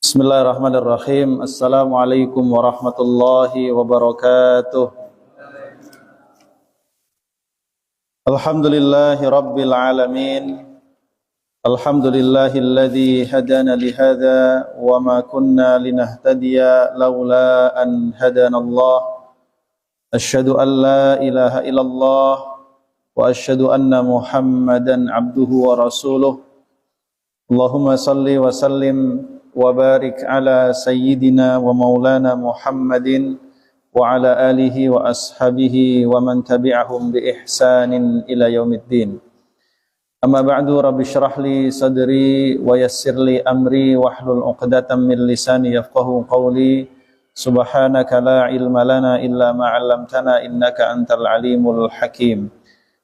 Bismillahirrahmanirrahim. Assalamualaikum warahmatullahi wabarakatuh. Alhamdulillahi rabbil alamin. Alhamdulillahilladzi hadana lihada wa ma kunna linahtadiya laula an hadanallah. Asyhadu an la ilaha illallah wa asyhadu anna Muhammadan abduhu wa rasuluh. Allahumma salli wa sallim wa barik ala sayyidina wa maulana Muhammadin wa ala alihi wa ashabihi wa man tabi'ahum bi ihsanin ila yaumiddin. Amma ba'du, rabbi shrah li sadri wa yassir li amri wahlul 'uqdatam min lisani yafqahu qawli. Subhanaka la ilma lana illa ma 'allamtana innaka antal alimul hakim.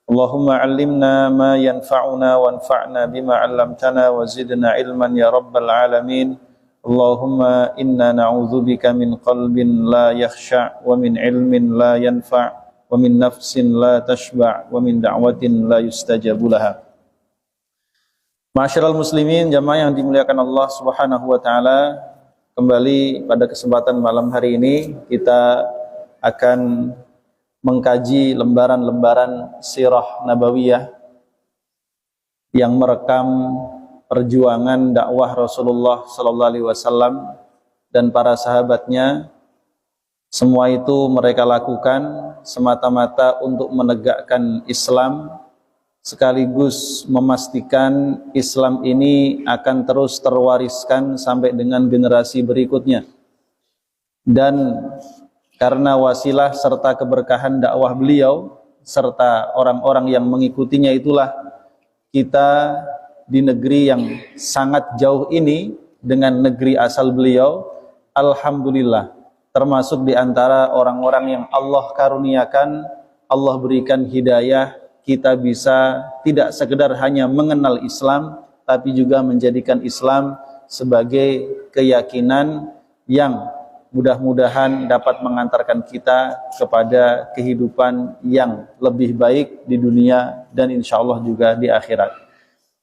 Allahumma 'allimna ma yanfa'una wanfa'na bima 'allamtana wa zidna ilman ya rabbal alamin. Allahumma inna na'udzubika min qalbin la yakhsha' wa min ilmin la yanfa' wa min nafsin la tashba' wa min da'watin la yustajabu laha. Ma'asyiral muslimin, jamaah yang dimuliakan Allah Subhanahu wa taala, kembali pada kesempatan malam hari ini kita akan mengkaji lembaran-lembaran sirah nabawiyah yang merekam perjuangan dakwah Rasulullah sallallahu alaihi wasallam dan para sahabatnya. Semua itu mereka lakukan semata-mata untuk menegakkan Islam, sekaligus memastikan Islam ini akan terus terwariskan sampai dengan generasi berikutnya. Dan karena wasilah serta keberkahan dakwah beliau serta orang-orang yang mengikutinya itulah kita di negeri yang sangat jauh ini dengan negeri asal beliau, alhamdulillah, termasuk di antara orang-orang yang Allah karuniakan, Allah berikan hidayah, kita bisa tidak sekedar hanya mengenal Islam, tapi juga menjadikan Islam sebagai keyakinan yang mudah-mudahan dapat mengantarkan kita kepada kehidupan yang lebih baik di dunia dan insya Allah juga di akhirat.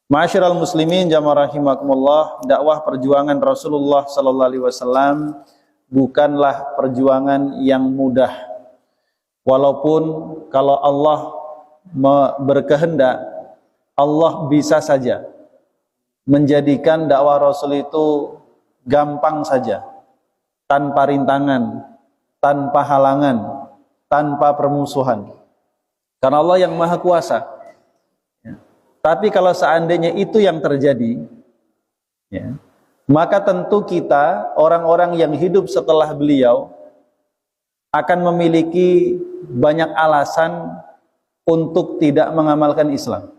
Ma'asyiral muslimin, jamaah rahimakumullah, dakwah perjuangan Rasulullah sallallahu alaihi wasallam bukanlah perjuangan yang mudah. Walaupun kalau Allah berkehendak, Allah bisa saja menjadikan dakwah Rasul itu gampang saja, tanpa rintangan, tanpa halangan, tanpa permusuhan. Karena Allah yang Maha Kuasa. Tapi kalau seandainya itu yang terjadi, maka tentu kita, orang-orang yang hidup setelah beliau, akan memiliki banyak alasan untuk tidak mengamalkan Islam.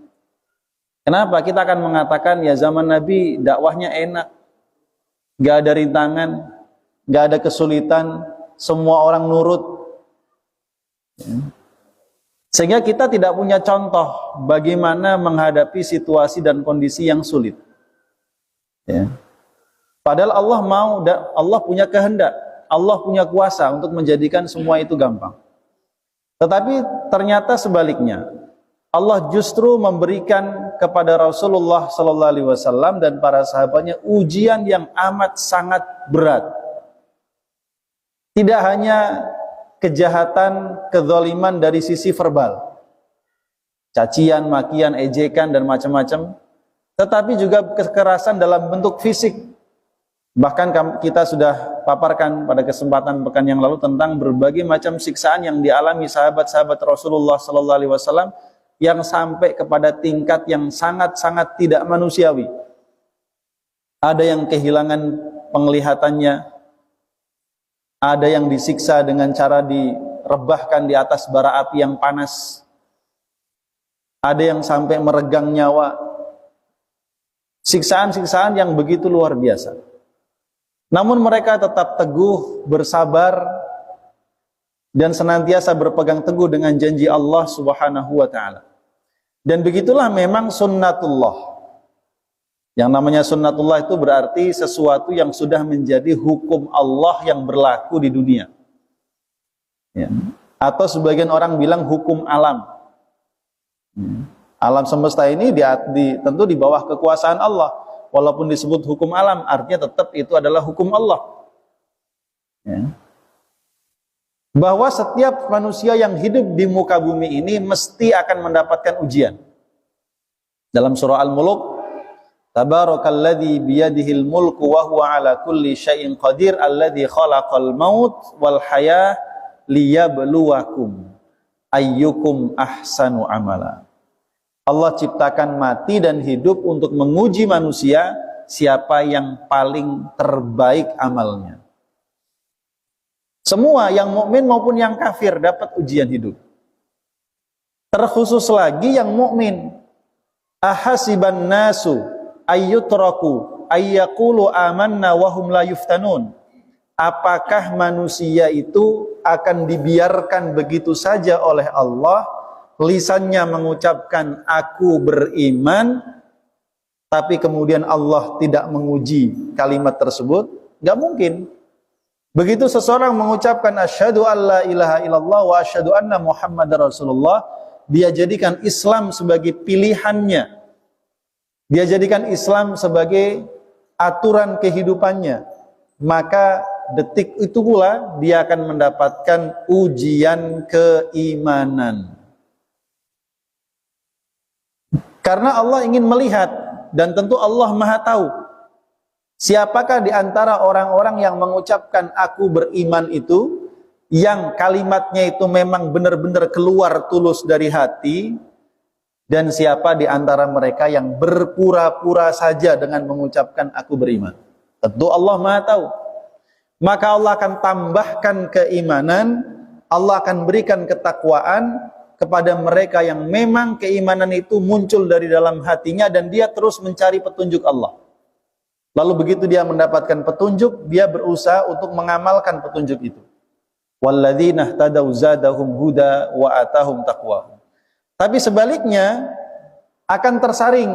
Kenapa? Kita akan mengatakan, ya zaman Nabi dakwahnya enak, gak ada rintangan, gak ada kesulitan, semua orang nurut. Sehingga kita tidak punya contoh bagaimana menghadapi situasi dan kondisi yang sulit. Padahal Allah punya kehendak, Allah punya kuasa untuk menjadikan semua itu gampang. Tetapi ternyata sebaliknya, Allah justru memberikan kepada Rasulullah sallallahu alaihi wasallam dan para sahabatnya ujian yang amat sangat berat. Tidak hanya kejahatan, kezaliman dari sisi verbal, cacian, makian, ejekan dan macam-macam, tetapi juga kekerasan dalam bentuk fisik. Bahkan kita sudah paparkan pada kesempatan pekan yang lalu tentang berbagai macam siksaan yang dialami sahabat-sahabat Rasulullah sallallahu alaihi wasallam yang sampai kepada tingkat yang sangat-sangat tidak manusiawi. Ada yang kehilangan penglihatannya, ada yang disiksa dengan cara direbahkan di atas bara api yang panas, ada yang sampai meregang nyawa. Siksaan-siksaan yang begitu luar biasa. Namun mereka tetap teguh, bersabar, dan senantiasa berpegang teguh dengan janji Allah Subhanahu wa ta'ala. Dan begitulah memang sunnatullah. Yang namanya sunnatullah itu berarti sesuatu yang sudah menjadi hukum Allah yang berlaku di dunia. Atau sebagian orang bilang hukum alam. Alam semesta ini tentu di bawah kekuasaan Allah. walaupun disebut hukum alam, artinya tetap itu adalah hukum Allah. Ya. Bahwa setiap manusia yang hidup di muka bumi ini mesti akan mendapatkan ujian. Dalam surah Al-Mulk, Tabarakalladzi biyadihil mulku wa huwa ala kulli syai'in qadir alladzi khalaqal maut wal hayah liyabluwakum ayyukum ahsanu amala. Allah ciptakan mati dan hidup untuk menguji manusia siapa yang paling terbaik amalnya. Semua yang mukmin maupun yang kafir dapat ujian hidup. Terkhusus lagi yang mukmin. Ahasiban nasu ayyutraku ayyaqulu amanna wa hum la yuftanun. Apakah manusia itu akan dibiarkan begitu saja oleh Allah, lisannya mengucapkan aku beriman, tapi kemudian Allah tidak menguji kalimat tersebut? Gak mungkin. Begitu seseorang mengucapkan asyhadu alla ilaha illallah wa asyhadu anna muhammadar rasulullah, dia jadikan Islam sebagai pilihannya, dia jadikan Islam sebagai aturan kehidupannya, maka detik itu pula dia akan mendapatkan ujian keimanan. Karena Allah ingin melihat, dan tentu Allah Maha tahu, siapakah di antara orang-orang yang mengucapkan aku beriman itu, yang kalimatnya itu memang benar-benar keluar tulus dari hati, dan siapa di antara mereka yang berpura-pura saja dengan mengucapkan aku beriman. Tentu Allah Maha tahu. Maka Allah akan tambahkan keimanan, Allah akan berikan ketakwaan kepada mereka yang memang keimanan itu muncul dari dalam hatinya dan dia terus mencari petunjuk Allah. Lalu begitu dia mendapatkan petunjuk, dia berusaha untuk mengamalkan petunjuk itu. Walladzina ihtadaw zadahum huda wa atahum taqwahum. Tapi sebaliknya akan tersaring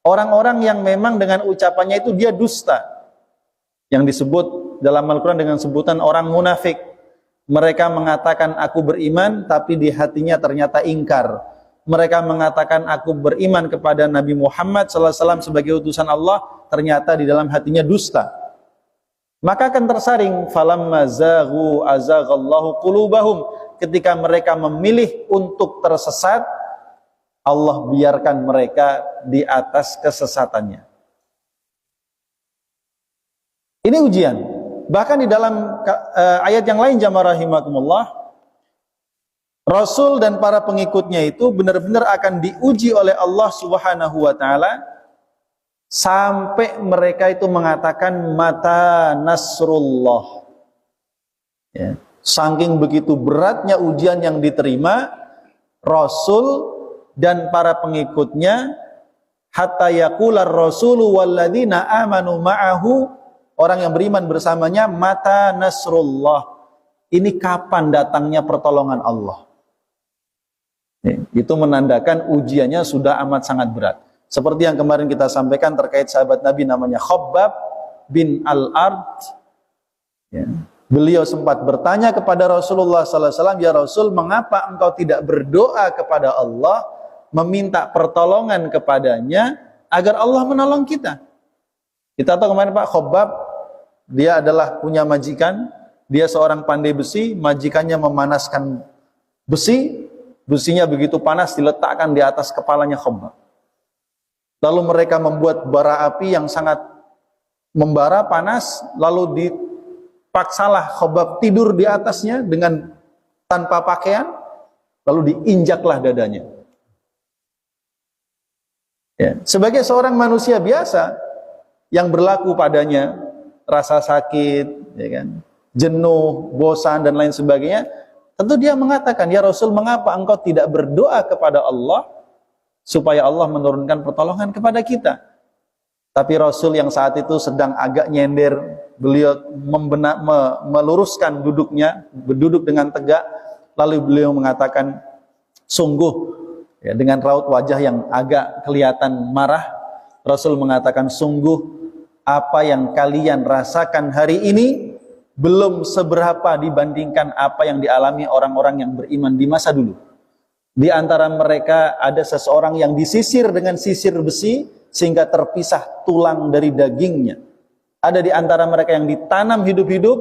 orang-orang yang memang dengan ucapannya itu dia dusta. Yang disebut dalam Al-Quran dengan sebutan orang munafik. Mereka mengatakan aku beriman, tapi di hatinya ternyata ingkar. Mereka mengatakan aku beriman kepada Nabi Muhammad SAW sebagai utusan Allah, ternyata di dalam hatinya dusta. Maka akan tersaring, falamma zaghu azaghallahu qulubahum. Ketika mereka memilih untuk tersesat, Allah biarkan mereka di atas kesesatannya. Ini ujian. Bahkan di dalam ayat yang lain, jamaah rahimakumullah, Rasul dan para pengikutnya itu benar-benar akan diuji oleh Allah Subhanahu wa taala sampai mereka itu mengatakan mata nasrullah. Ya. Saking begitu beratnya ujian yang diterima, Rasul dan para pengikutnya, hatta yaqular rasulu walladzina amanu ma'ahu, orang yang beriman bersamanya, mata nasrullah, ini kapan datangnya pertolongan Allah. Itu menandakan ujiannya sudah amat sangat berat. Seperti yang kemarin kita sampaikan terkait sahabat Nabi namanya Khabbab bin Al-Ard. Ya. Beliau sempat bertanya kepada Rasulullah SAW, ya Rasul, mengapa engkau tidak berdoa kepada Allah, meminta pertolongan kepadanya agar Allah menolong kita? Kita tahu kemarin Pak Khabbab, dia adalah punya majikan, dia seorang pandai besi, majikannya memanaskan besi, besinya begitu panas diletakkan di atas kepalanya Khabbab. Lalu mereka membuat bara api yang sangat membara panas, lalu dipaksalah Khabbab tidur di atasnya dengan tanpa pakaian, lalu diinjaklah dadanya. Ya. Sebagai seorang manusia biasa yang berlaku padanya rasa sakit, ya kan, jenuh, bosan dan lain sebagainya, tentu dia mengatakan, ya Rasul, mengapa engkau tidak berdoa kepada Allah supaya Allah menurunkan pertolongan kepada kita? Tapi Rasul yang saat itu sedang agak nyender, beliau meluruskan duduknya, berduduk dengan tegak, lalu beliau mengatakan, sungguh, ya, dengan raut wajah yang agak kelihatan marah, Rasul mengatakan, sungguh apa yang kalian rasakan hari ini belum seberapa dibandingkan apa yang dialami orang-orang yang beriman di masa dulu. Di antara mereka ada seseorang yang disisir dengan sisir besi, sehingga terpisah tulang dari dagingnya. Ada di antara mereka yang ditanam hidup-hidup,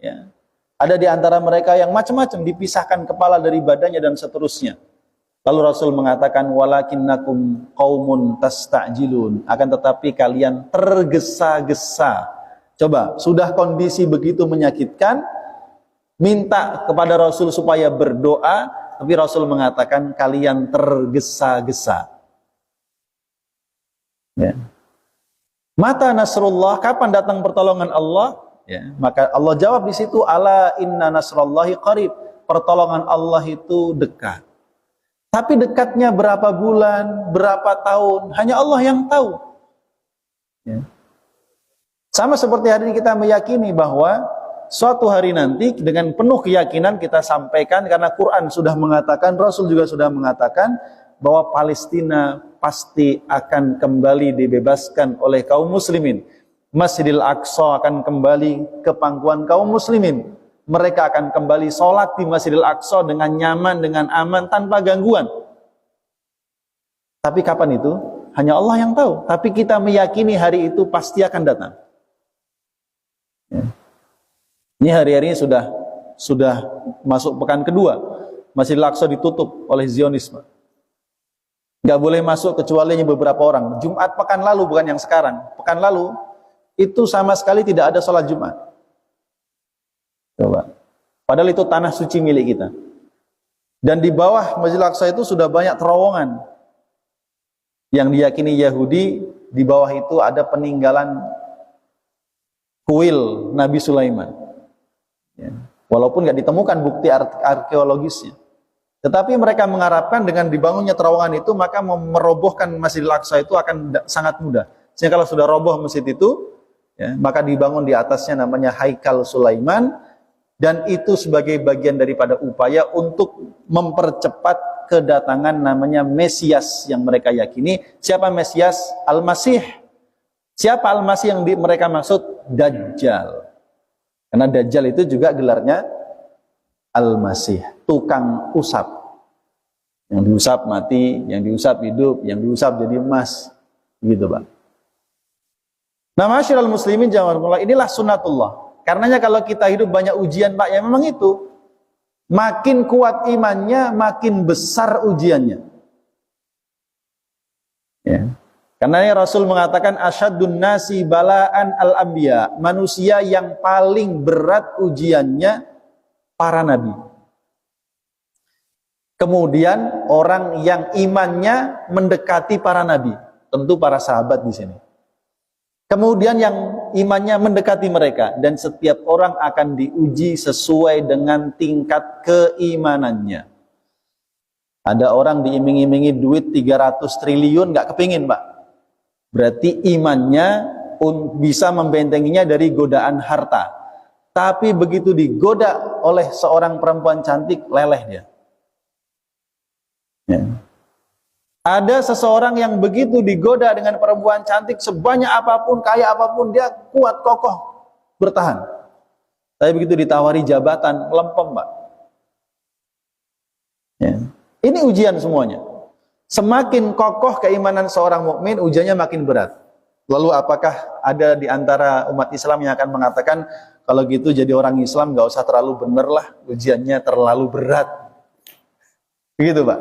ya. Ada di antara mereka yang macam-macam, dipisahkan kepala dari badannya dan seterusnya. Lalu Rasul mengatakan, walakinnakum qaumun tasta'jilun, akan tetapi kalian tergesa-gesa. Coba, sudah kondisi begitu menyakitkan, minta kepada Rasul supaya berdoa, tapi Rasul mengatakan kalian tergesa-gesa. Ya. Mata nasrullah, kapan datang pertolongan Allah? Ya, maka Allah jawab di situ, ala inna nasrullahi qarib, pertolongan Allah itu dekat. Tapi dekatnya berapa bulan, berapa tahun, hanya Allah yang tahu. Ya. Sama seperti hari ini kita meyakini bahwa suatu hari nanti dengan penuh keyakinan kita sampaikan, karena Quran sudah mengatakan, Rasul juga sudah mengatakan, bahwa Palestina pasti akan kembali dibebaskan oleh kaum muslimin. Masjidil Aqsa akan kembali ke pangkuan kaum muslimin. Mereka akan kembali sholat di Masjidil Aqsa dengan nyaman, dengan aman, tanpa gangguan. Tapi kapan itu? Hanya Allah yang tahu. Tapi kita meyakini hari itu pasti akan datang. Ya. Ini hari-hari ini sudah masuk pekan kedua. Masjidil Aqsa ditutup oleh Zionisme. Nggak boleh masuk kecuali beberapa orang. Jumat pekan lalu, bukan yang sekarang. Pekan lalu, itu sama sekali tidak ada sholat Jumat. Coba. Padahal itu tanah suci milik kita. Dan di bawah Masjidil Aqsa itu sudah banyak terowongan. Yang diyakini Yahudi, di bawah itu ada peninggalan kuil Nabi Sulaiman. Ya. Walaupun nggak ditemukan bukti arkeologisnya. Tetapi mereka mengharapkan dengan dibangunnya terowongan itu, maka merobohkan Masjidil Aqsa itu akan sangat mudah. Sehingga kalau sudah roboh masjid itu, ya, maka dibangun di atasnya namanya Haikal Sulaiman. Dan itu sebagai bagian daripada upaya untuk mempercepat kedatangan namanya Mesias yang mereka yakini. Siapa Mesias? Al-Masih. Siapa Al-Masih yang mereka maksud? Dajjal. Karena Dajjal itu juga gelarnya Al-Masih, tukang usap. Yang diusap mati, yang diusap hidup, yang diusap jadi emas. Gitu, Pak. Nah, masyiral muslimin jamaah, inilah sunnatullah. Karenanya kalau kita hidup banyak ujian, Pak, ya memang itu. Makin kuat imannya, makin besar ujiannya. Ya. Karena Rasul mengatakan asyadun nasi bala'an al-anbiya, manusia yang paling berat ujiannya para nabi. Kemudian orang yang imannya mendekati para nabi, tentu para sahabat di sini. Kemudian yang imannya mendekati mereka, dan setiap orang akan diuji sesuai dengan tingkat keimanannya. Ada orang diiming-imingi duit 300 triliun, nggak kepingin, Pak. Berarti imannya bisa membentenginya dari godaan harta. Tapi begitu digoda oleh seorang perempuan cantik, leleh dia. Ya. Ada seseorang yang begitu digoda dengan perempuan cantik, sebanyak apapun, kaya apapun, dia kuat, kokoh, bertahan. Tapi begitu ditawari jabatan, lempem, Pak. Ya. Ini ujian semuanya. Semakin kokoh keimanan seorang mukmin, ujiannya makin berat. Lalu apakah ada di antara umat Islam yang akan mengatakan, kalau gitu jadi orang Islam gak usah terlalu bener lah, ujiannya terlalu berat. Begitu, Pak.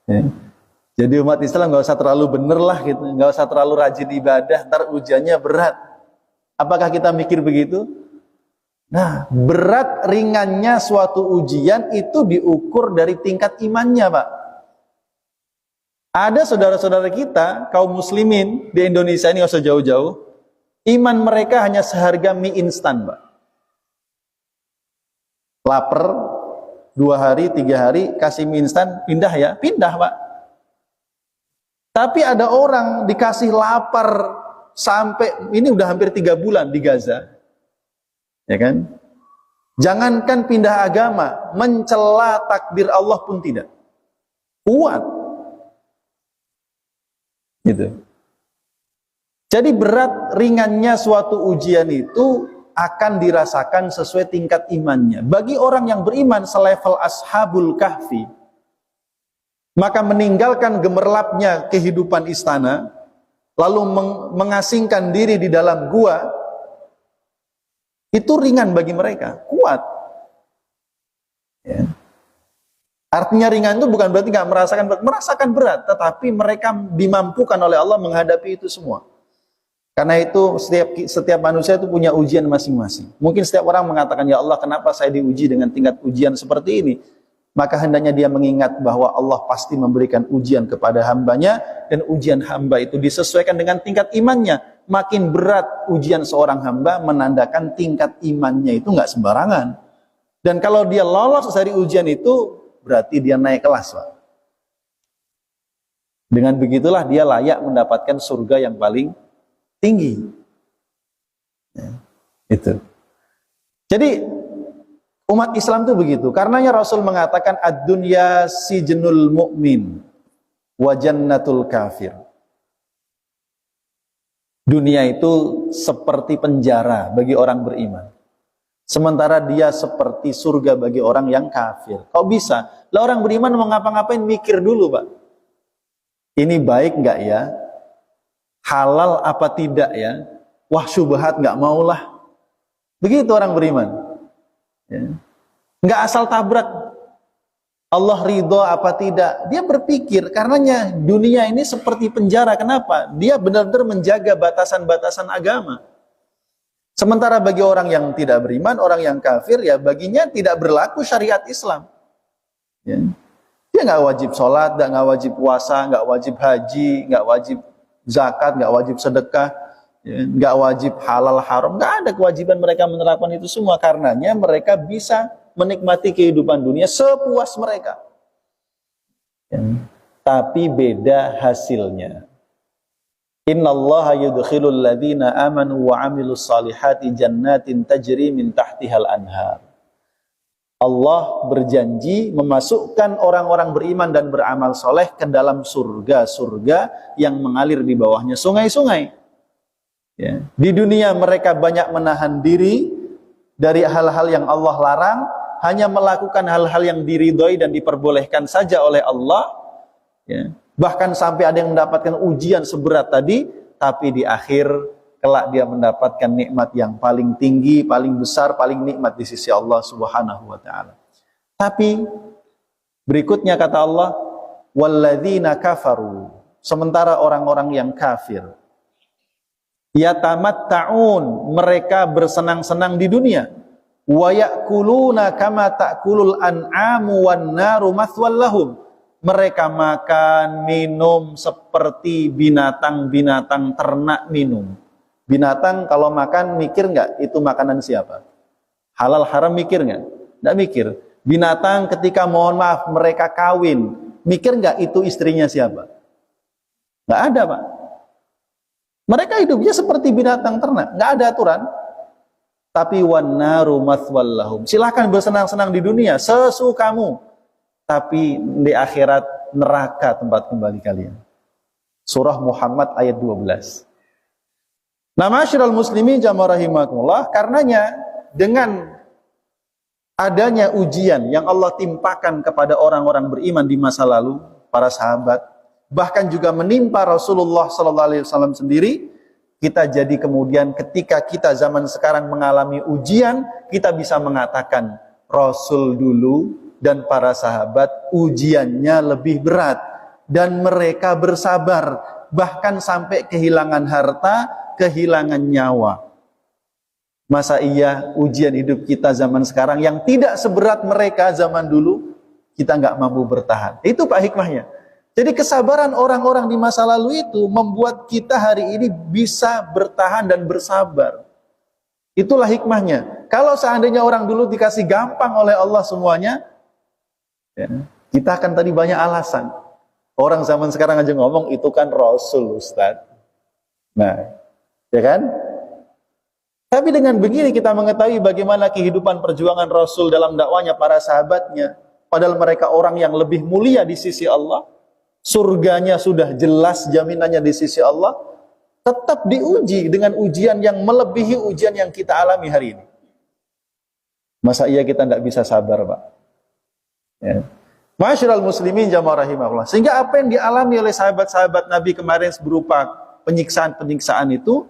Ya. Jadi umat Islam gak usah terlalu bener lah gitu, gak usah terlalu rajin ibadah, ntar ujiannya berat. Apakah kita mikir begitu? Nah, berat ringannya suatu ujian itu diukur dari tingkat imannya, Pak. Ada saudara-saudara kita, kaum muslimin di Indonesia ini, gak usah jauh-jauh, iman mereka hanya seharga mie instan, Pak. Laper 2 hari, 3 hari, kasih mie instan, pindah ya? Pindah, Pak. Tapi ada orang dikasih lapar sampai, ini udah hampir 3 bulan di Gaza. Ya kan? Jangankan pindah agama, mencela takdir Allah pun tidak. Kuat. Gitu. Jadi berat ringannya suatu ujian itu akan dirasakan sesuai tingkat imannya. Bagi orang yang beriman selevel Ashabul Kahfi, maka meninggalkan gemerlapnya kehidupan istana, lalu mengasingkan diri di dalam gua, itu ringan bagi mereka, kuat. Ya. Artinya ringan itu bukan berarti nggak merasakan berat, tetapi mereka dimampukan oleh Allah menghadapi itu semua. Karena itu setiap manusia itu punya ujian masing-masing. Mungkin setiap orang mengatakan, ya Allah, kenapa saya diuji dengan tingkat ujian seperti ini? Maka hendaknya dia mengingat bahwa Allah pasti memberikan ujian kepada hambanya, dan ujian hamba itu disesuaikan dengan tingkat imannya. Makin berat ujian seorang hamba menandakan tingkat imannya itu nggak sembarangan. Dan kalau dia lolos dari ujian itu, berarti dia naik kelas, Pak. Dengan begitulah dia layak mendapatkan surga yang paling tinggi. Ya, itu. Jadi umat Islam itu begitu. Karenanya Rasul mengatakan ad-dunya sijnul mu'min wa jannatul kafir. Dunia itu seperti penjara bagi orang beriman, sementara dia seperti surga bagi orang yang kafir. Kok bisa? Lah orang beriman mau ngapa-ngapain mikir dulu, Pak. Ini baik nggak ya? Halal apa tidak ya? Wah, syubhat nggak maulah. Begitu orang beriman. Ya. Nggak asal tabrak. Allah ridho apa tidak? Dia berpikir, karenanya dunia ini seperti penjara. Kenapa? Dia benar-benar menjaga batasan-batasan agama. Sementara bagi orang yang tidak beriman, orang yang kafir, ya baginya tidak berlaku syariat Islam. Ya. Dia nggak wajib sholat, nggak wajib puasa, nggak wajib haji, nggak wajib zakat, nggak wajib sedekah, ya, nggak wajib halal haram, nggak ada kewajiban mereka menerapkan itu semua. Karenanya mereka bisa menikmati kehidupan dunia sepuas mereka. Ya. Tapi beda hasilnya. Innallaha yudkhilul ladzina amanu wa amilus salihati jannatin tajri min tahtihal anhar. Allah berjanji memasukkan orang-orang beriman dan beramal soleh ke dalam surga-surga yang mengalir di bawahnya sungai-sungai. Ya. Di dunia mereka banyak menahan diri dari hal-hal yang Allah larang, hanya melakukan hal-hal yang diridhoi dan diperbolehkan saja oleh Allah. Ya. Bahkan sampai ada yang mendapatkan ujian seberat tadi, tapi di akhir kelak dia mendapatkan nikmat yang paling tinggi, paling besar, paling nikmat di sisi Allah Subhanahu wa taala. Tapi berikutnya kata Allah, walladzina kafaru, sementara orang-orang yang kafir, yatamatta'un, mereka bersenang-senang di dunia, wa ya'kuluna kama ta'kulul an'amu wan naru mathwal lahum, mereka makan minum seperti binatang-binatang ternak minum. Binatang kalau makan mikir nggak itu makanan siapa? Halal haram mikir nggak? Nggak mikir. Binatang ketika mohon maaf mereka kawin, mikir nggak itu istrinya siapa? Nggak ada, Pak. Mereka hidupnya seperti binatang ternak, nggak ada aturan. Tapi wan naru mathwal lahum. Silahkan bersenang-senang di dunia sesukamu, tapi di akhirat neraka tempat kembali kalian. Surah Muhammad ayat 12. Nah, ma'asyiral muslimin jamaah rahimakumullah, karenanya dengan adanya ujian yang Allah timpakan kepada orang-orang beriman di masa lalu, para sahabat, bahkan juga menimpa Rasulullah sallallahu alaihi wasallam sendiri, kita jadi kemudian ketika kita zaman sekarang mengalami ujian, kita bisa mengatakan Rasul dulu dan para sahabat ujiannya lebih berat dan mereka bersabar, bahkan sampai kehilangan harta, kehilangan nyawa. Masa iya ujian hidup kita zaman sekarang yang tidak seberat mereka zaman dulu, kita nggak mampu bertahan. Itu Pak hikmahnya. Jadi kesabaran orang-orang di masa lalu itu membuat kita hari ini bisa bertahan dan bersabar. Itulah hikmahnya. Kalau seandainya orang dulu dikasih gampang oleh Allah semuanya, ya, kita akan tadi banyak alasan. Orang zaman sekarang aja ngomong itu kan Rasul, Ustaz. Nah, ya kan? Tapi dengan begini kita mengetahui bagaimana kehidupan perjuangan Rasul dalam dakwanya para sahabatnya. Padahal mereka orang yang lebih mulia di sisi Allah. Surganya sudah jelas jaminannya di sisi Allah. Tetap diuji dengan ujian yang melebihi ujian yang kita alami hari ini. Masa iya kita tidak bisa sabar, Pak? Ya. Ma'asyiral muslimin jamaah rahimahullah. Sehingga apa yang dialami oleh sahabat-sahabat Nabi kemarin berupa penyiksaan-penyiksaan itu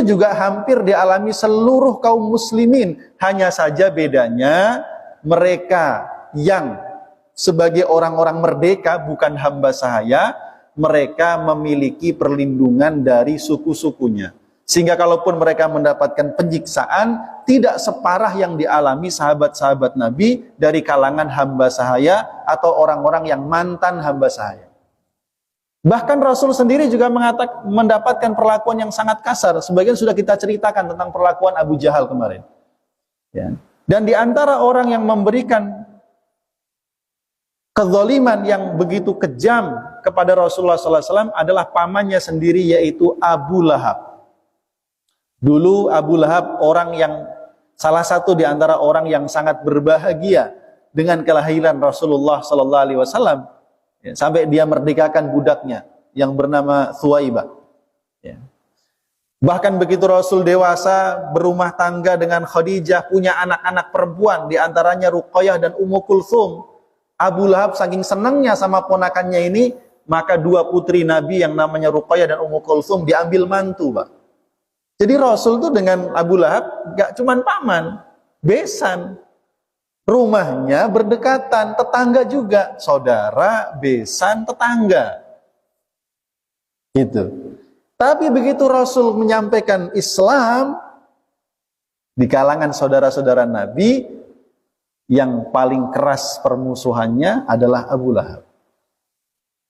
juga hampir dialami seluruh kaum muslimin. Hanya saja bedanya mereka yang sebagai orang-orang merdeka, bukan hamba sahaya, mereka memiliki perlindungan dari suku-sukunya. Sehingga kalaupun mereka mendapatkan penyiksaan, tidak separah yang dialami sahabat-sahabat Nabi dari kalangan hamba sahaya atau orang-orang yang mantan hamba sahaya. Bahkan Rasul sendiri juga mendapatkan perlakuan yang sangat kasar. Sebagian sudah kita ceritakan tentang perlakuan Abu Jahal kemarin. Ya. Dan di antara orang yang memberikan kezaliman yang begitu kejam kepada Rasulullah SAW adalah pamannya sendiri, yaitu Abu Lahab. Dulu Abu Lahab orang yang salah satu di antara orang yang sangat berbahagia dengan kelahiran Rasulullah SAW, ya, sampai dia merdekakan budaknya yang bernama Thuwaibah. Ya. Bahkan begitu Rasul dewasa, berumah tangga dengan Khadijah, punya anak-anak perempuan, di antaranya Ruqayyah dan Ummu Kulthum. Abu Lahab saking senangnya sama ponakannya ini, maka dua putri Nabi yang namanya Ruqayyah dan Ummu Kulthum diambil mantu, Pak. Jadi Rasul tuh dengan Abu Lahab gak cuman paman, besan. Rumahnya berdekatan, tetangga juga, saudara, besan, tetangga. Gitu. Tapi begitu Rasul menyampaikan Islam, di kalangan saudara-saudara Nabi, yang paling keras permusuhannya adalah Abu Lahab.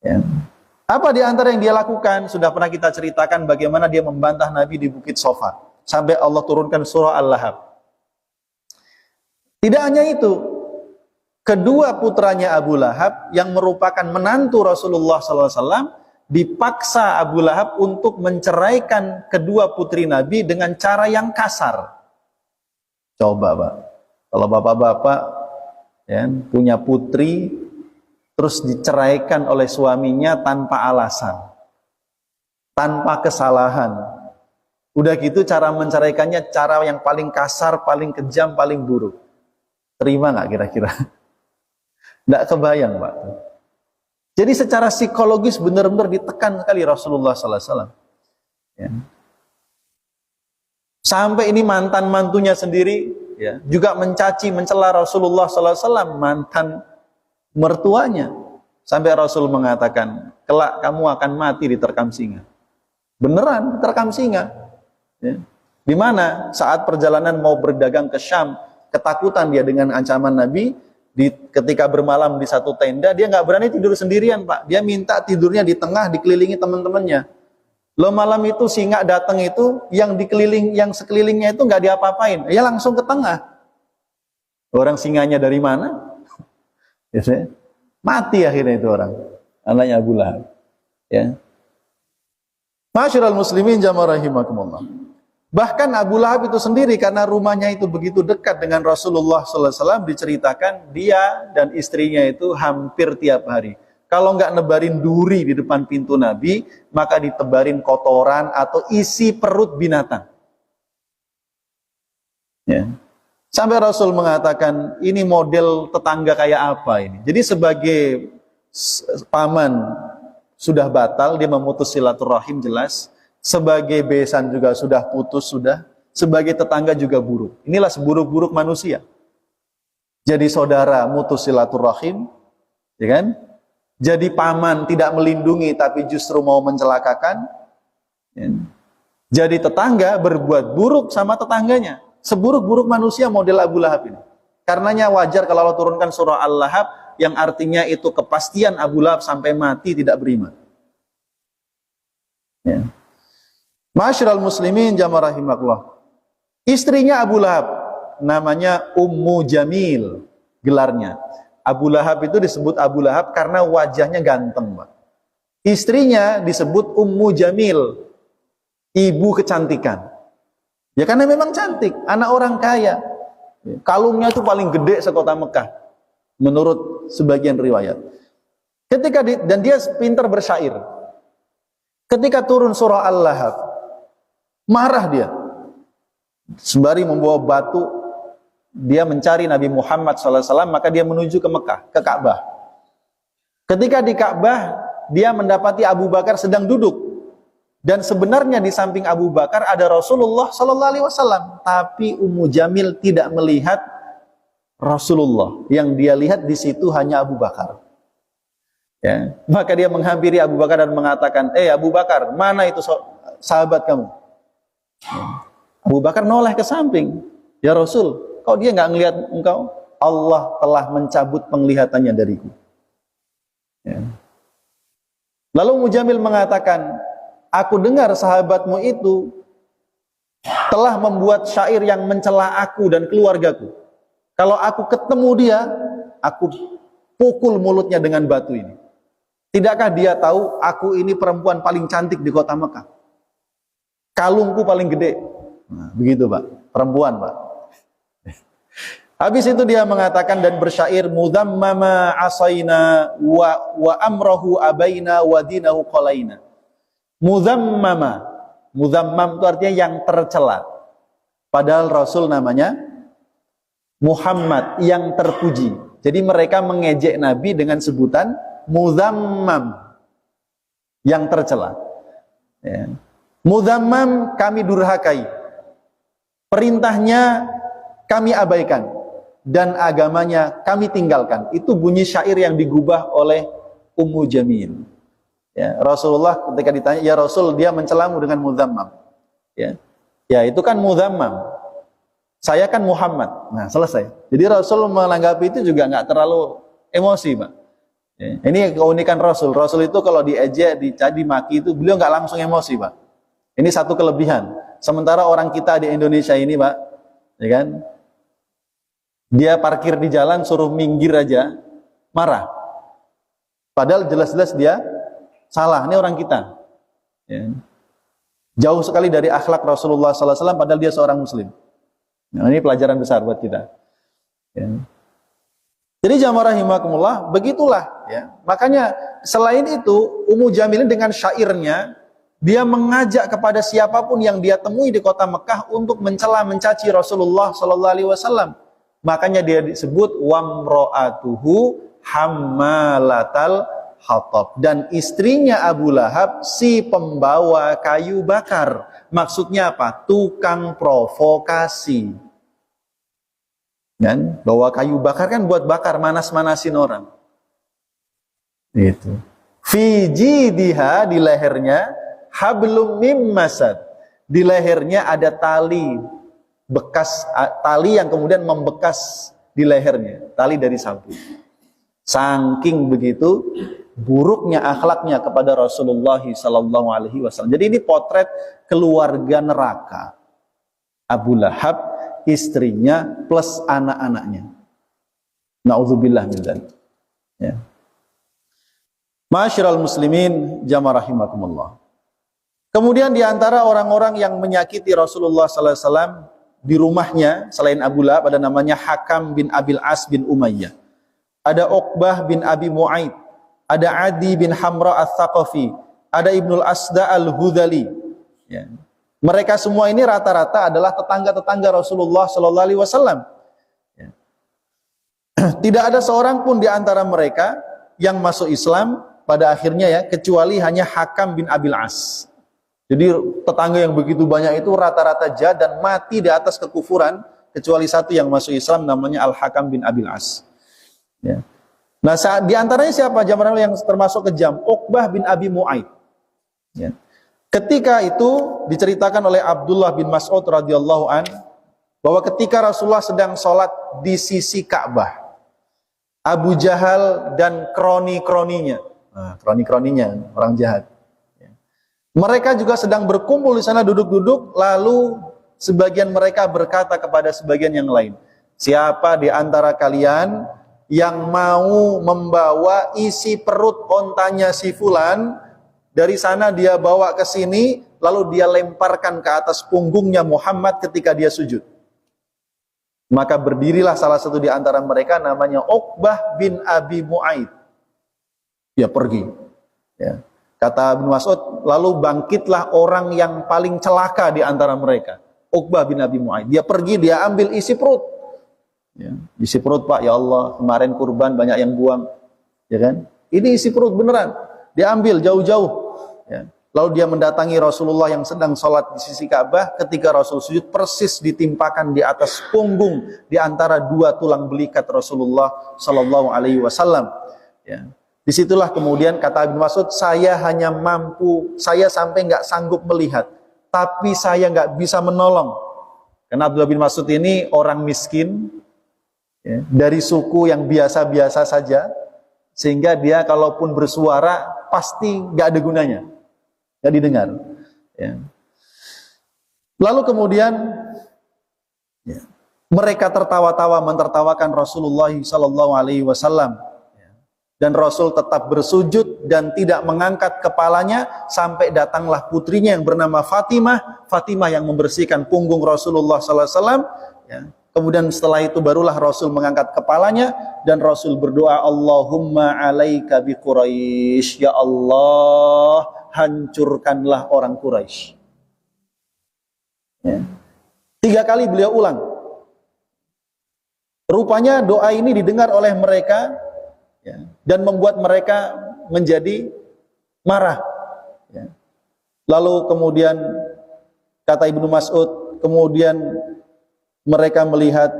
Ya. Apa di antara yang dia lakukan? Sudah pernah kita ceritakan bagaimana dia membantah Nabi di Bukit Sofa, sampai Allah turunkan surah Al-Lahab. Tidak hanya itu, kedua putranya Abu Lahab yang merupakan menantu Rasulullah SAW, dipaksa Abu Lahab untuk menceraikan kedua putri Nabi dengan cara yang kasar. Coba, Pak, kalau bapak-bapak ya, punya putri terus diceraikan oleh suaminya tanpa alasan, tanpa kesalahan. Udah gitu cara menceraikannya cara yang paling kasar, paling kejam, paling buruk. Terima nggak kira-kira? Nggak kebayang, Pak. Jadi secara psikologis benar-benar ditekan sekali Rasulullah SAW. Ya. Sampai ini mantan mantunya sendiri ya, juga mencaci, mencela Rasulullah SAW, mantan mertuanya, sampai Rasul mengatakan, kelak kamu akan mati diterkam singa. Beneran diterkam singa. Ya. Di mana saat perjalanan mau berdagang ke Syam, ketakutan dia dengan ancaman Nabi. Ketika bermalam di satu tenda, dia nggak berani tidur sendirian, Pak. Dia minta tidurnya di tengah, dikelilingi teman-temannya. Lo malam itu singa datang itu, yang sekelilingnya itu nggak diapa-apain, ya langsung ke tengah. Orang singanya dari mana? Ya, mati akhirnya itu orang, anaknya Abu Lahab. Ya. Ma'asyiral muslimin jamaah rahimakumullah. Bahkan Abu Lahab itu sendiri, karena rumahnya itu begitu dekat dengan Rasulullah SAW, diceritakan dia dan istrinya itu hampir tiap hari, kalau nggak nebarin duri di depan pintu Nabi, maka ditebarin kotoran atau isi perut binatang. Ya. Sampai Rasul mengatakan, ini model tetangga kayak apa ini? Jadi sebagai paman sudah batal, dia memutus silaturahim jelas. Sebagai besan juga sudah putus, sudah. Sebagai tetangga juga buruk. Inilah seburuk-buruk manusia. Jadi saudara mutus silaturahim, ya kan? Jadi paman tidak melindungi tapi justru mau mencelakakan. Ya. Jadi tetangga berbuat buruk sama tetangganya. Seburuk-buruk manusia model Abu Lahab ini. Karenanya wajar kalau Allah turunkan surah Al-Lahab yang artinya itu kepastian Abu Lahab sampai mati tidak beriman. Ya. Ma'asyiral muslimin jamaah rahimakumullah. Istrinya Abu Lahab namanya Ummu Jamil gelarnya. Abu Lahab itu disebut Abu Lahab karena wajahnya ganteng, Pak. Istrinya disebut Ummu Jamil, ibu kecantikan. Ya karena memang cantik, anak orang kaya. Kalungnya itu paling gede sekota Mekah menurut sebagian riwayat. Dan dia pintar bersyair. Ketika turun surah Al-Lahab, marah dia. Sembari membawa batu, dia mencari Nabi Muhammad SAW, maka dia menuju ke Mekah, ke Ka'bah. Ketika di Ka'bah, dia mendapati Abu Bakar sedang duduk. Dan sebenarnya di samping Abu Bakar ada Rasulullah Sallallahu Alaihi Wasallam, tapi Ummu Jamil tidak melihat Rasulullah. Yang dia lihat di situ hanya Abu Bakar. Ya, maka dia menghampiri Abu Bakar dan mengatakan, Abu Bakar, mana itu sahabat kamu? Ya. Abu Bakar noleh ke samping. Ya Rasul, kok dia nggak ngelihat engkau? Allah telah mencabut penglihatannya dariku. Ya. Lalu Ummu Jamil mengatakan, aku dengar sahabatmu itu telah membuat syair yang mencela aku dan keluargaku. Kalau aku ketemu dia, aku pukul mulutnya dengan batu ini. Tidakkah dia tahu aku ini perempuan paling cantik di kota Mekah? Kalungku paling gede. Nah, begitu Pak, perempuan Pak. Habis itu dia mengatakan dan bersyair, mudhammama asaina wa amrahu abaina wa dinahu qalaina. Mudhammama, mudhammam itu artinya yang tercela. Padahal Rasul namanya Muhammad, yang terpuji. Jadi mereka mengejek Nabi dengan sebutan mudhammam, yang tercela. Ya. Mudhammam kami durhakai, perintahnya kami abaikan, dan agamanya kami tinggalkan. Itu bunyi syair yang digubah oleh Ummu Jamil. Ya, Rasulullah ketika ditanya, ya Rasul, dia mencelamu dengan mudhammam. Ya, itu kan mudhammam. Saya kan Muhammad. Nah, selesai. Jadi Rasul menanggapi itu juga nggak terlalu emosi, Pak. Ya, ini keunikan Rasul. Rasul itu kalau diejek, dicaci maki itu beliau nggak langsung emosi, Pak. Ini satu kelebihan. Sementara orang kita di Indonesia ini, Pak, ya kan, dia parkir di jalan suruh minggir aja marah. Padahal jelas-jelas dia salah. Ini orang kita. Ya. Jauh sekali dari akhlak Rasulullah SAW, padahal dia seorang Muslim. Nah, ini pelajaran besar buat kita. Ya. Jadi jamaah rahimakumullah, begitulah. Ya. Makanya selain itu, Ummu Jamil dengan syairnya, dia mengajak kepada siapapun yang dia temui di kota Mekah untuk mencela, mencaci Rasulullah SAW. Makanya dia disebut wamro'atuhu hammalatal hatab, dan istrinya Abu Lahab si pembawa kayu bakar. Maksudnya apa? Tukang provokasi. Dan bawa kayu bakar kan buat bakar, manas-manasin orang. Itu. Fi jidiha, di lehernya, hablum mim masad. Di lehernya ada tali bekas, tali yang kemudian membekas di lehernya, tali dari sapu. Saking begitu buruknya akhlaknya kepada Rasulullah sallallahu alaihi wasallam. Jadi ini potret keluarga neraka. Abu Lahab, istrinya plus anak-anaknya. Nauzubillah min dzalik. Ya. Ma'asyiral muslimin jamaah rahimakumullah. Kemudian di antara orang-orang yang menyakiti Rasulullah sallallahu alaihi wasallam di rumahnya selain Abu Lahab ada namanya Hakam bin Abil As bin Umayyah. Ada Uqbah bin Abi Mu'aid, ada Adi bin Hamra al-Thaqafi, ada Ibnul Asda al-Hudhali. Ya. Mereka semua ini rata-rata adalah tetangga-tetangga Rasulullah Sallallahu Alaihi Wasallam. Ya. Tidak ada seorang pun di antara mereka yang masuk Islam pada akhirnya, ya, kecuali hanya Hakam bin Abil As. Jadi tetangga yang begitu banyak itu rata-rata jahat dan mati di atas kekufuran, kecuali satu yang masuk Islam namanya Al-Hakam bin Abil As. Ya. Nah, di antaranya siapa jamaah yang termasuk kejam? Uqbah bin Abi Mu'aid. Ya. Ketika itu diceritakan oleh Abdullah bin Mas'ud radhiyallahu an bahwa ketika Rasulullah sedang sholat di sisi Ka'bah, Abu Jahal dan kroni-kroninya, kroni-kroninya orang jahat, ya, mereka juga sedang berkumpul di sana duduk-duduk. Lalu sebagian mereka berkata kepada sebagian yang lain, siapa di antara kalian yang mau membawa isi perut ontanya si fulan, dari sana dia bawa ke sini, lalu dia lemparkan ke atas punggungnya Muhammad ketika dia sujud. Maka berdirilah salah satu di antara mereka namanya Uqbah bin Abi Mu'aid. Dia pergi. Ya. Kata Ibnu Mas'ud, lalu bangkitlah orang yang paling celaka di antara mereka, Uqbah bin Abi Mu'aid. Dia pergi, dia ambil isi perut. Ya, isi perut, Pak, ya Allah, kemarin kurban banyak yang buang, ya kan? Ini isi perut beneran. Diambil jauh-jauh. Ya. Lalu dia mendatangi Rasulullah yang sedang sholat di sisi Ka'bah. Ketika Rasul sujud, persis ditimpakan di atas punggung di antara dua tulang belikat Rasulullah Sallallahu Alaihi Wasallam. Ya. Disitulah kemudian kata Ibnu Mas'ud, saya hanya mampu, saya sampai nggak sanggup melihat, tapi saya nggak bisa menolong. Karena Abdullah bin Mas'ud ini orang miskin, ya, dari suku yang biasa-biasa saja, sehingga dia kalaupun bersuara pasti nggak ada gunanya, nggak didengar. Ya. Lalu kemudian ya, mereka tertawa-tawa mentertawakan Rasulullah Sallallahu Alaihi Wasallam, dan Rasul tetap bersujud dan tidak mengangkat kepalanya sampai datanglah putrinya yang bernama Fatimah. Fatimah yang membersihkan punggung Rasulullah Sallallahu Alaihi Wasallam. Ya. Kemudian setelah itu barulah Rasul mengangkat kepalanya dan Rasul berdoa, Allahumma alaika bi Quraisy, ya Allah hancurkanlah orang Quraisy. Ya. 3 kali beliau ulang. Rupanya doa ini didengar oleh mereka, ya, dan membuat mereka menjadi marah. Ya. Lalu kemudian kata Ibnu Mas'ud, kemudian mereka melihat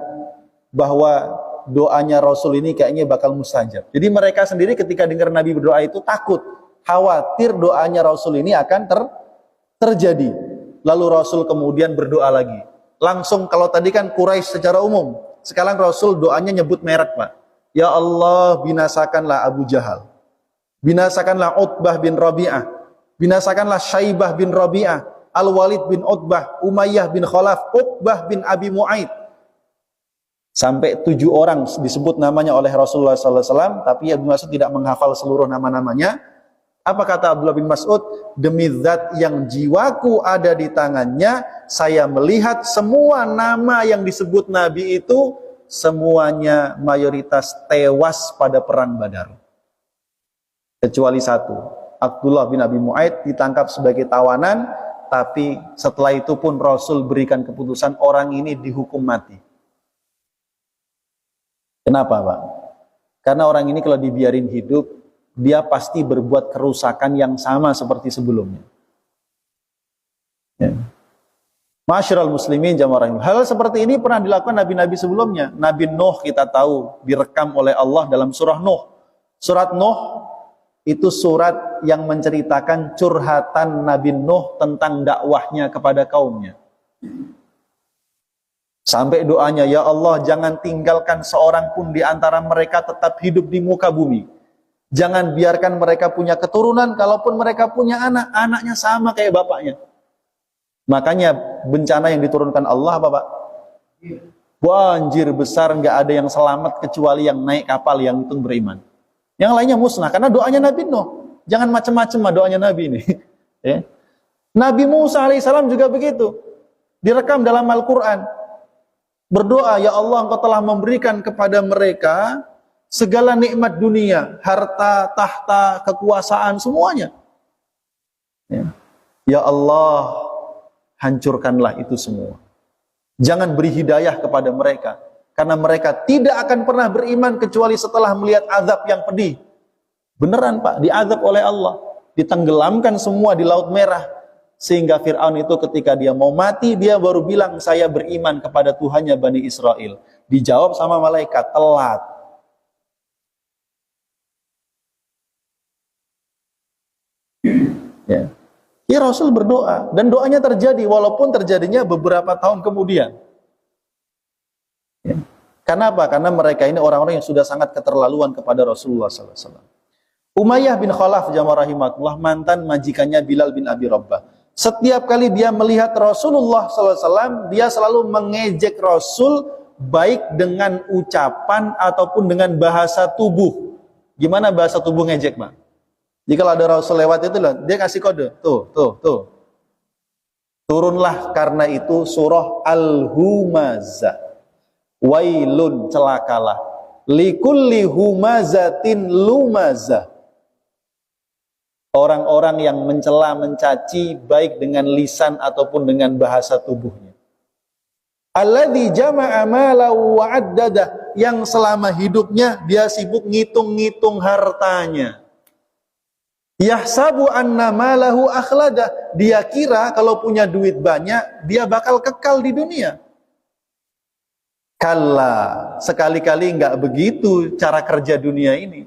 bahwa doanya Rasul ini kayaknya bakal mustajab. Jadi mereka sendiri ketika dengar Nabi berdoa itu takut, khawatir doanya Rasul ini akan terjadi. Lalu Rasul kemudian berdoa lagi. Langsung, kalau tadi kan Quraisy secara umum, sekarang Rasul doanya nyebut merek, Pak. Ya Allah, binasakanlah Abu Jahal, binasakanlah Utbah bin Rabi'ah, binasakanlah Syaibah bin Rabi'ah, Al-Walid bin Utbah, Umayyah bin Khalaf, Uqbah bin Abi Mu'aid. Sampai 7 orang disebut namanya oleh Rasulullah SAW, tapi Ibnu Mas'ud tidak menghafal seluruh nama-namanya. Apa kata Abdullah bin Mas'ud? Demi zat yang jiwaku ada di tangannya, saya melihat semua nama yang disebut Nabi itu semuanya mayoritas tewas pada perang Badar. Kecuali satu, Abdullah bin Abi Mu'aid ditangkap sebagai tawanan, tapi setelah itu pun Rasul berikan keputusan orang ini dihukum mati. Kenapa, Pak? Karena orang ini kalau dibiarin hidup, dia pasti berbuat kerusakan yang sama seperti sebelumnya. Ya. Ma'asyiral muslimin jamaah rahimah. Hal seperti ini pernah dilakukan nabi-nabi sebelumnya. Nabi Nuh kita tahu direkam oleh Allah dalam surah Nuh. Surat Nuh itu surat yang menceritakan curhatan Nabi Nuh tentang dakwahnya kepada kaumnya. Sampai doanya, ya Allah jangan tinggalkan seorang pun di antara mereka tetap hidup di muka bumi. Jangan biarkan mereka punya keturunan, kalaupun mereka punya anak, anaknya sama kayak bapaknya. Makanya bencana yang diturunkan Allah apa, Pak? Banjir besar, nggak ada yang selamat kecuali yang naik kapal yang itu beriman. Yang lainnya musnah karena doanya Nabi Nuh. Jangan macam-macam doanya Nabi ini. Ya. Nabi Musa alaihissalam juga begitu. Direkam dalam Al-Quran. Berdoa, ya Allah engkau telah memberikan kepada mereka segala nikmat dunia, harta, tahta, kekuasaan, semuanya. Ya, ya Allah, hancurkanlah itu semua. Jangan beri hidayah kepada mereka, karena mereka tidak akan pernah beriman kecuali setelah melihat azab yang pedih. Beneran, Pak, diazab oleh Allah, ditenggelamkan semua di Laut Merah, sehingga Fir'aun itu ketika dia mau mati, dia baru bilang saya beriman kepada Tuhannya Bani Israel. Dijawab sama malaikat, telat. Ya. Ya, Rasul berdoa dan doanya terjadi walaupun terjadinya beberapa tahun kemudian. Ya. Karena apa? Karena mereka ini orang-orang yang sudah sangat keterlaluan kepada Rasulullah SAW. Umayyah bin Khalaf jamaah rahimakumullah, mantan majikannya Bilal bin Abi Rabbah. Setiap kali dia melihat Rasulullah SAW, dia selalu mengejek Rasul baik dengan ucapan ataupun dengan bahasa tubuh. Gimana bahasa tubuh ngejek, Pak? Jika ada Rasul lewat itu loh, dia kasih kode, tuh. Turunlah karena itu surah Al-Humazah. Wailun, celakalah. Likulli humazatin lumazah. Orang-orang yang mencela, mencaci baik dengan lisan ataupun dengan bahasa tubuhnya. Alladzi jama'a malahu wa 'addada, yang selama hidupnya dia sibuk ngitung-ngitung hartanya. Yahsabu anna malahu akhlada. Dia kira kalau punya duit banyak, dia bakal kekal di dunia. Kalla, sekali-kali enggak begitu cara kerja dunia ini.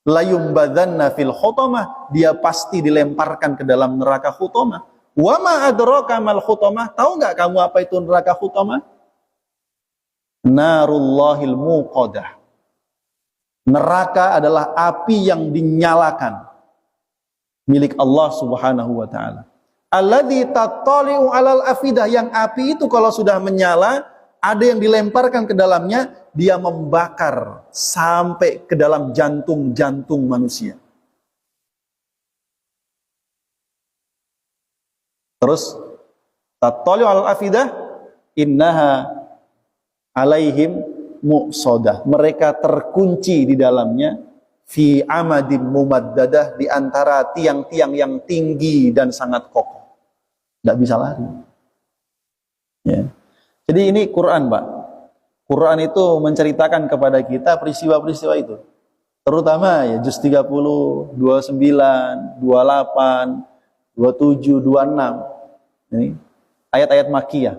Layumbadanna fil khutamah, dia pasti dilemparkan ke dalam neraka khutamah. Wa ma adraka mal khutamah? Tahu enggak kamu apa itu neraka khutamah? Narullahil muqadah. Neraka adalah api yang dinyalakan milik Allah Subhanahu wa taala. Alladzi tattali'u 'alal afidah, yang api itu kalau sudah menyala, ada yang dilemparkan ke dalamnya, dia membakar sampai ke dalam jantung-jantung manusia. Terus tattali'u 'alal afidah innaha 'alaihim muqsadah. Mereka terkunci di dalamnya fi amadim mumaddadah, di antara tiang-tiang yang tinggi dan sangat kokoh. Tidak bisa lari. Ya. Jadi ini Quran, Pak. Quran itu menceritakan kepada kita peristiwa-peristiwa itu. Terutama ya juz 30, 29, 28, 27, 26. Ini ayat-ayat Makkiyah.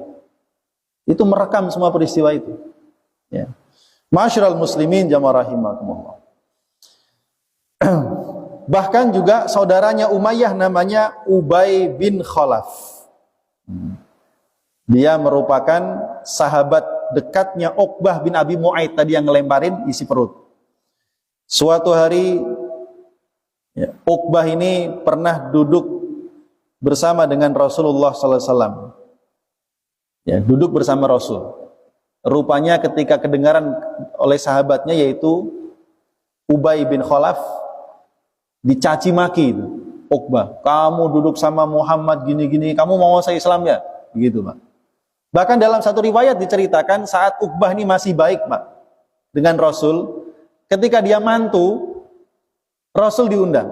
Itu merekam semua peristiwa itu. Ya. Ma'asyiral muslimin jamaah rahimakumullah. Bahkan juga saudaranya Umayyah namanya Ubay bin Khalaf. Dia merupakan sahabat dekatnya Uqbah bin Abi Mu'aid tadi yang ngelemparin isi perut. Suatu hari ya, Uqbah ini pernah duduk bersama dengan Rasulullah sallallahu alaihi wasallam. Ya, duduk bersama Rasul. Rupanya ketika kedengaran oleh sahabatnya yaitu Ubay bin Khalaf dicaci maki itu. Uqbah, kamu duduk sama Muhammad gini-gini, kamu mau saya Islam ya? Begitu, Pak. Bahkan dalam satu riwayat diceritakan saat Uqbah ini masih baik, Pak, dengan Rasul, ketika dia mantu, Rasul diundang.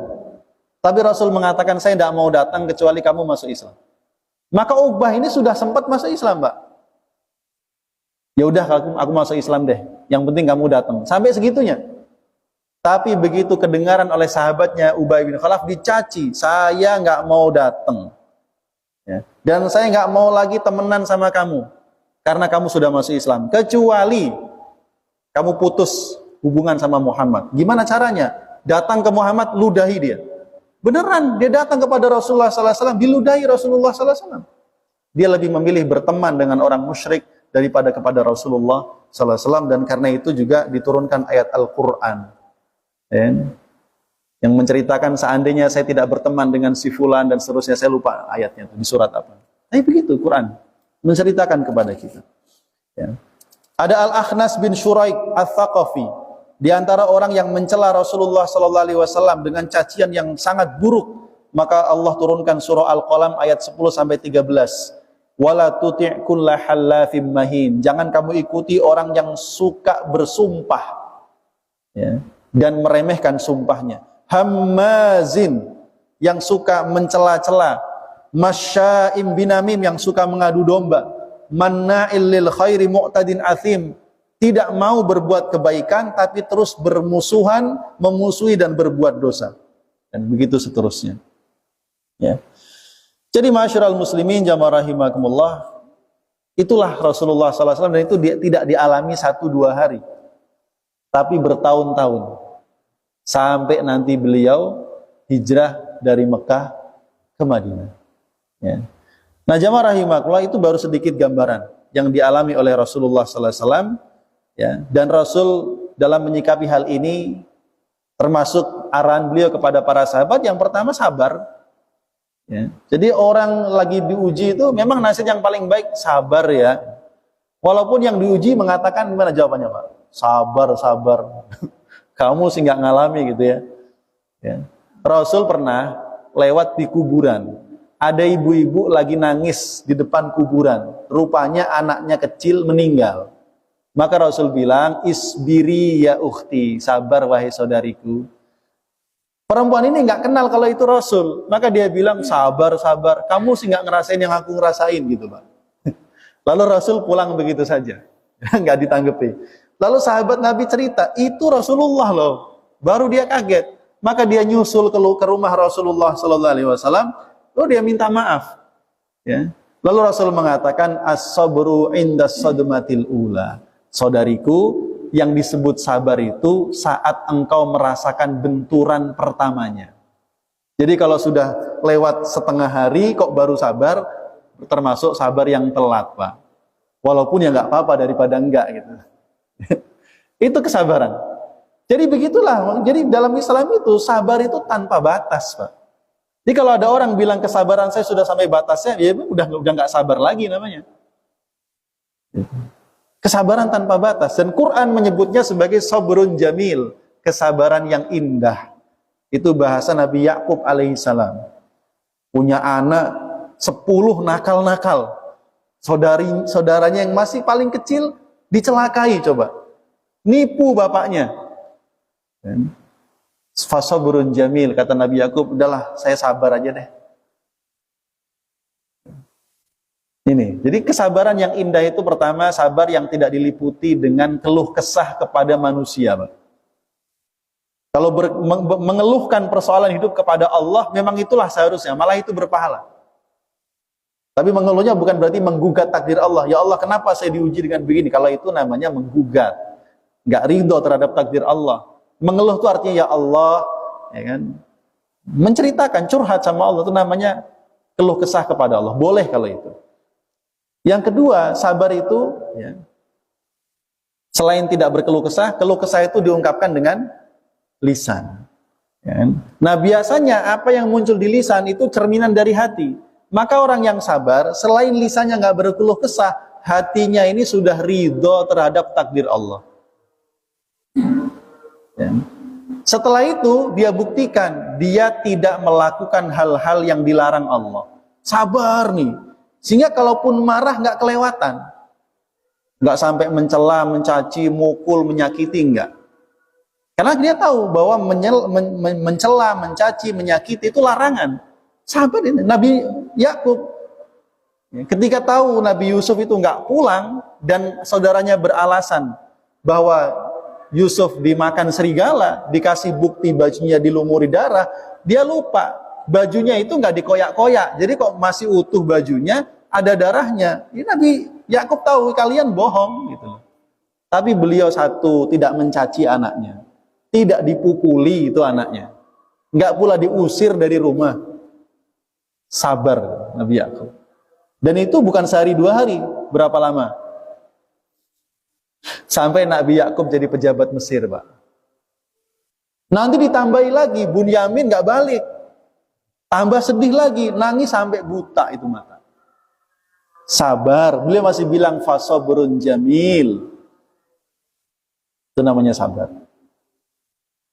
Tapi Rasul mengatakan, saya tidak mau datang kecuali kamu masuk Islam. Maka Uqbah ini sudah sempat masuk Islam, Pak. Ya udah, aku masuk Islam deh. Yang penting kamu datang. Sampai segitunya. Tapi begitu kedengaran oleh sahabatnya Ubay bin Khalaf dicaci, saya nggak mau datang. Ya. Dan saya nggak mau lagi temenan sama kamu karena kamu sudah masuk Islam. Kecuali kamu putus hubungan sama Muhammad. Gimana caranya? Datang ke Muhammad, ludahi dia. Beneran, dia datang kepada Rasulullah SAW, diludahi Rasulullah SAW. Dia lebih memilih berteman dengan orang musyrik daripada kepada Rasulullah SAW, dan karena itu juga diturunkan ayat Al-Quran yang menceritakan seandainya saya tidak berteman dengan si fulan dan seterusnya, saya lupa ayatnya itu di surat apa. Tapi begitu Quran menceritakan kepada kita. Ya. Ada Al-Akhnas bin Shuraik Al-Thaqafi, di antara orang yang mencela Rasulullah SAW dengan cacian yang sangat buruk, maka Allah turunkan surah Al-Qalam ayat 10 sampai 13. Wala tuti' kulla hallafim mahin. Jangan kamu ikuti orang yang suka bersumpah, ya, dan meremehkan sumpahnya. Hammazin, yang suka mencela-cela. Masya'im binamim, yang suka mengadu domba. Manna'il lil khairi mu'tadin athim, tidak mau berbuat kebaikan tapi terus bermusuhan, memusuhi dan berbuat dosa. Dan begitu seterusnya. Ya. Jadi ma'asyiral muslimin jamaah rahimakumullah, itulah Rasulullah SAW, dan itu tidak dialami 1-2 hari, tapi bertahun-tahun. Sampai nanti beliau hijrah dari Mekah ke Madinah. Ya. Nah jamaah rahimakumullah, itu baru sedikit gambaran yang dialami oleh Rasulullah SAW. Ya. Dan Rasul dalam menyikapi hal ini, termasuk arahan beliau kepada para sahabat, yang pertama sabar. Ya. Jadi orang lagi diuji itu memang nasihat yang paling baik sabar ya. Walaupun yang diuji mengatakan, gimana jawabannya Pak? Sabar, sabar. Kamu sih nggak ngalami gitu ya. Ya. Rasul pernah lewat di kuburan. Ada ibu-ibu lagi nangis di depan kuburan. Rupanya anaknya kecil meninggal. Maka Rasul bilang, isbiri ya ukhti, sabar wahai saudariku. Perempuan ini nggak kenal kalau itu Rasul, maka dia bilang sabar, sabar. Kamu sih nggak ngerasain yang aku ngerasain gitu, Pak. Lalu Rasul pulang begitu saja, nggak ditanggapi. Lalu sahabat Nabi cerita, itu Rasulullah loh. Baru dia kaget. Maka dia nyusul ke rumah Rasulullah sallallahu alaihi wasallam, lalu dia minta maaf. Ya. Lalu Rasul mengatakan as-sabru indas sadmatil ula. Saudariku, yang disebut sabar itu saat engkau merasakan benturan pertamanya. Jadi kalau sudah lewat setengah hari kok baru sabar, termasuk sabar yang telat, Pak. Walaupun ya nggak apa-apa daripada enggak gitu. Itu kesabaran. Jadi begitulah. Jadi dalam Islam itu sabar itu tanpa batas, Pak. Jadi kalau ada orang bilang kesabaran saya sudah sampai batasnya, ya udah nggak sabar lagi namanya. Kesabaran tanpa batas. Dan Quran menyebutnya sebagai sabrun jamil, kesabaran yang indah. Itu bahasa Nabi Yakub alaihissalam. Punya anak 10 nakal-nakal. Saudaranya yang masih paling kecil dicelakai coba. Nipu bapaknya. Fasabrun jamil, kata Nabi Yakub, udahlah saya sabar aja deh. Ini, jadi kesabaran yang indah itu pertama, sabar yang tidak diliputi dengan keluh kesah kepada manusia, Pak. Kalau mengeluhkan persoalan hidup kepada Allah, memang itulah seharusnya, malah itu berpahala. Tapi mengeluhnya bukan berarti menggugat takdir Allah. Ya Allah, kenapa saya diuji dengan begini? Kalau itu namanya menggugat, nggak ridho terhadap takdir Allah. Mengeluh itu artinya ya Allah, ya kan? Menceritakan, curhat sama Allah itu namanya keluh kesah kepada Allah. Boleh kalau itu. Yang kedua, sabar itu ya, selain tidak berkeluh kesah, keluh kesah itu diungkapkan dengan lisan. Ya kan? Nah biasanya apa yang muncul di lisan itu cerminan dari hati. Maka orang yang sabar, selain lisannya nggak berkeluh kesah, hatinya ini sudah ridho terhadap takdir Allah. Ya. Setelah itu dia buktikan dia tidak melakukan hal-hal yang dilarang Allah. Sabar nih. Sehingga kalaupun marah nggak kelewatan. Nggak sampai mencela, mencaci, mukul, menyakiti, enggak. Karena dia tahu bahwa mencela, mencaci, menyakiti itu larangan. Sabar ini. Nabi Yakub ketika tahu Nabi Yusuf itu nggak pulang dan saudaranya beralasan bahwa Yusuf dimakan serigala, dikasih bukti bajunya dilumuri darah, dia lupa. Bajunya itu nggak dikoyak-koyak, jadi kok masih utuh bajunya, ada darahnya. Ini Nabi Yakub tahu kalian bohong, gitu. Tapi beliau satu tidak mencaci anaknya, tidak dipukuli itu anaknya, nggak pula diusir dari rumah. Sabar Nabi Yakub. Dan itu bukan sehari dua hari, berapa lama? Sampai Nabi Yakub jadi pejabat Mesir, Pak. Nanti ditambahi lagi, Bunyamin nggak balik. Tambah sedih lagi, nangis sampai buta itu mata. Sabar, beliau masih bilang fasabrun jamil. Itu namanya sabar.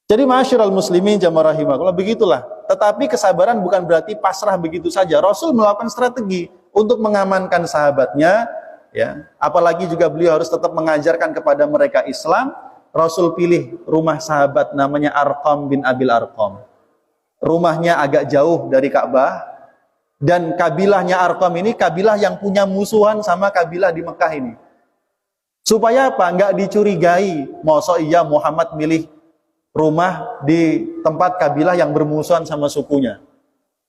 Jadi ma'asyiral muslimin jamaah rahimakumullah, begitulah. Tetapi kesabaran bukan berarti pasrah begitu saja. Rasul melakukan strategi untuk mengamankan sahabatnya, ya. Apalagi juga beliau harus tetap mengajarkan kepada mereka Islam. Rasul pilih rumah sahabat namanya Arqam bin Abil Arqam. Rumahnya agak jauh dari Ka'bah, dan kabilahnya Arqam ini kabilah yang punya musuhan sama kabilah di Mekah ini. Supaya apa? Nggak dicurigai, masa iya Muhammad milih rumah di tempat kabilah yang bermusuhan sama sukunya.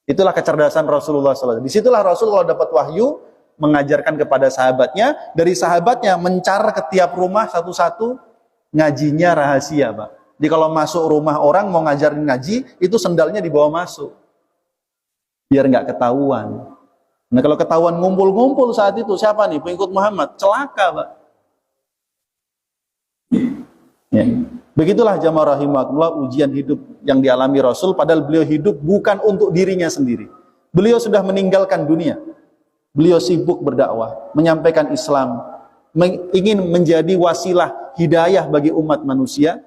Itulah kecerdasan Rasulullah SAW. Disitulah Rasul kalau dapat wahyu mengajarkan kepada sahabatnya, dari sahabatnya mencar ke tiap rumah satu-satu, ngajinya rahasia, Pak. Jadi kalau masuk rumah orang mau ngajarin ngaji, itu sendalnya dibawa masuk. Biar nggak ketahuan. Nah kalau ketahuan ngumpul-ngumpul saat itu, siapa nih? Pengikut Muhammad. Celaka, Pak. Ya. Begitulah jamaah rahimakumullah ujian hidup yang dialami Rasul, padahal beliau hidup bukan untuk dirinya sendiri. Beliau sudah meninggalkan dunia. Beliau sibuk berdakwah, menyampaikan Islam, ingin menjadi wasilah hidayah bagi umat manusia.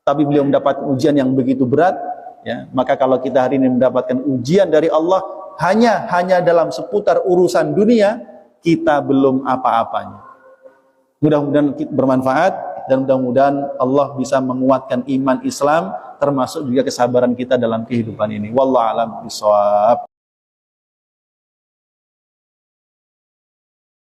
Tapi beliau mendapat ujian yang begitu berat, ya. Maka kalau kita hari ini mendapatkan ujian dari Allah hanya dalam seputar urusan dunia, kita belum apa-apanya. Mudah-mudahan bermanfaat dan mudah-mudahan Allah bisa menguatkan iman Islam, termasuk juga kesabaran kita dalam kehidupan ini. Wallahu a'lam bishawab.